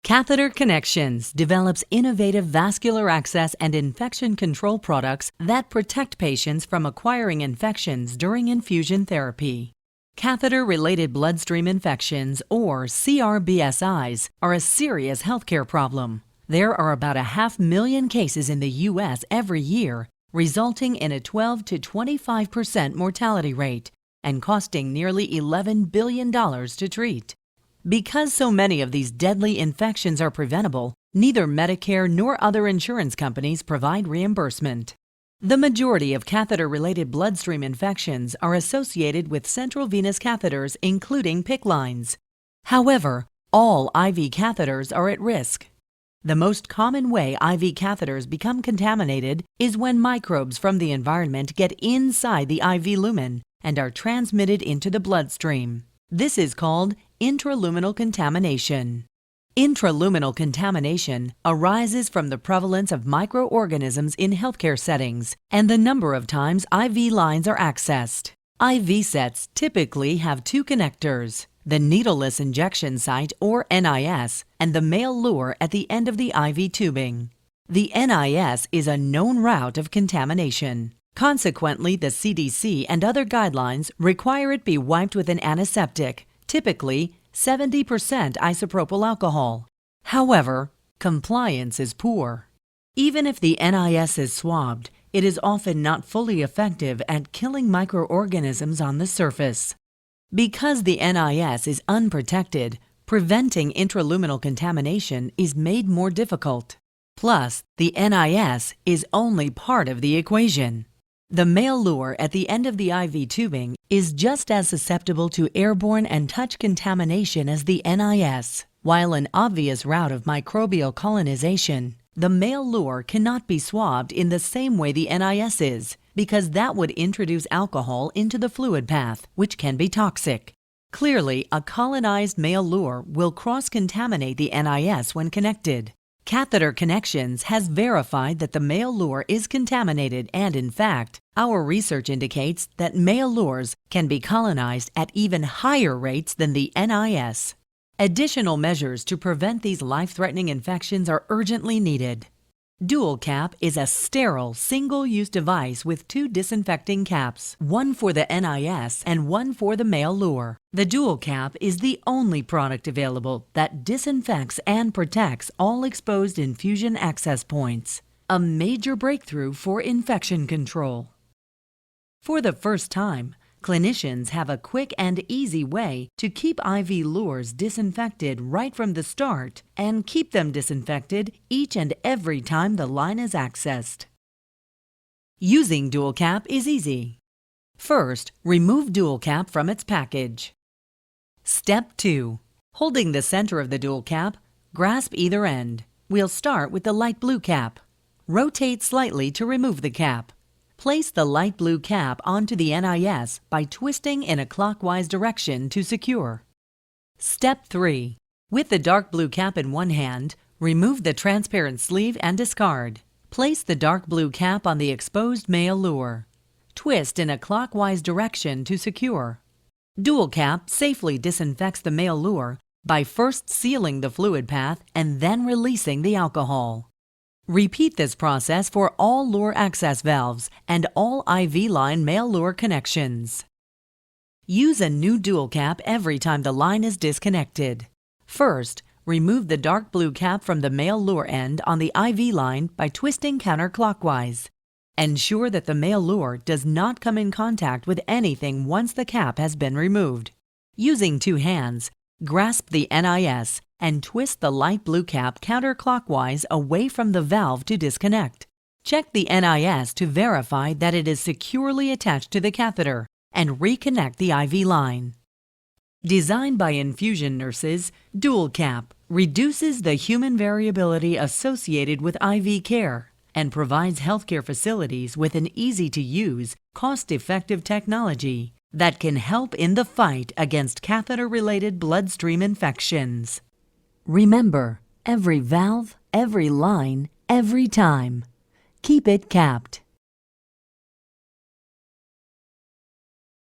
Catheter Connections develops innovative vascular access and infection control products that protect patients from acquiring infections during infusion therapy. Catheter-related bloodstream infections, or CRBSIs, are a serious healthcare problem. There are about 500,000 cases in the U.S. every year, resulting in a 12 to 25% mortality rate and costing nearly $11 billion to treat. Because so many of these deadly infections are preventable, neither Medicare nor other insurance companies provide reimbursement. The majority of catheter-related bloodstream infections are associated with central venous catheters, including PICC lines. However, all IV catheters are at risk. The most common way IV catheters become contaminated is when microbes from the environment get inside the IV lumen and are transmitted into the bloodstream. This is called intraluminal contamination. Intraluminal contamination arises from the prevalence of microorganisms in healthcare settings and the number of times IV lines are accessed. IV sets typically have two connectors, the needleless injection site or NIS and the male lure at the end of the IV tubing. The NIS is a known route of contamination. Consequently, the CDC and other guidelines require it be wiped with an antiseptic, typically 70% isopropyl alcohol. However, compliance is poor. Even if the NIS is swabbed, it is often not fully effective at killing microorganisms on the surface. Because the NIS is unprotected, preventing intraluminal contamination is made more difficult. Plus, the NIS is only part of the equation. The male lure at the end of the IV tubing is just as susceptible to airborne and touch contamination as the NIS. While an obvious route of microbial colonization, the male lure cannot be swabbed in the same way the NIS is, because that would introduce alcohol into the fluid path, which can be toxic. Clearly, a colonized male lure will cross-contaminate the NIS when connected. Catheter Connections has verified that the male lure is contaminated and, in fact, our research indicates that male lures can be colonized at even higher rates than the NIS. Additional measures to prevent these life-threatening infections are urgently needed. DualCap is a sterile, single-use device with two disinfecting caps, one for the NIS and one for the male lure. The DualCap is the only product available that disinfects and protects all exposed infusion access points, a major breakthrough for infection control. For the first time, clinicians have a quick and easy way to keep IV lures disinfected right from the start and keep them disinfected each and every time the line is accessed. Using DualCap is easy. First, remove DualCap from its package. Step 2. Holding the center of the DualCap, grasp either end. We'll start with the light blue cap. Rotate slightly to remove the cap. Place the light blue cap onto the NIS by twisting in a clockwise direction to secure. Step 3. With the dark blue cap in one hand, remove the transparent sleeve and discard. Place the dark blue cap on the exposed male lure. Twist in a clockwise direction to secure. DualCap safely disinfects the male lure by first sealing the fluid path and then releasing the alcohol. Repeat this process for all lure access valves and all IV line male lure connections. Use a new DualCap every time the line is disconnected. First, remove the dark blue cap from the male lure end on the IV line by twisting counterclockwise. Ensure that the male lure does not come in contact with anything once the cap has been removed. Using two hands, grasp the NIS and twist the light blue cap counterclockwise away from the valve to disconnect. Check the NIS to verify that it is securely attached to the catheter and reconnect the IV line. Designed by infusion nurses, DualCap reduces the human variability associated with IV care and provides healthcare facilities with an easy-to-use, cost-effective technology that can help in the fight against catheter-related bloodstream infections. Remember, every valve, every line, every time. Keep it capped.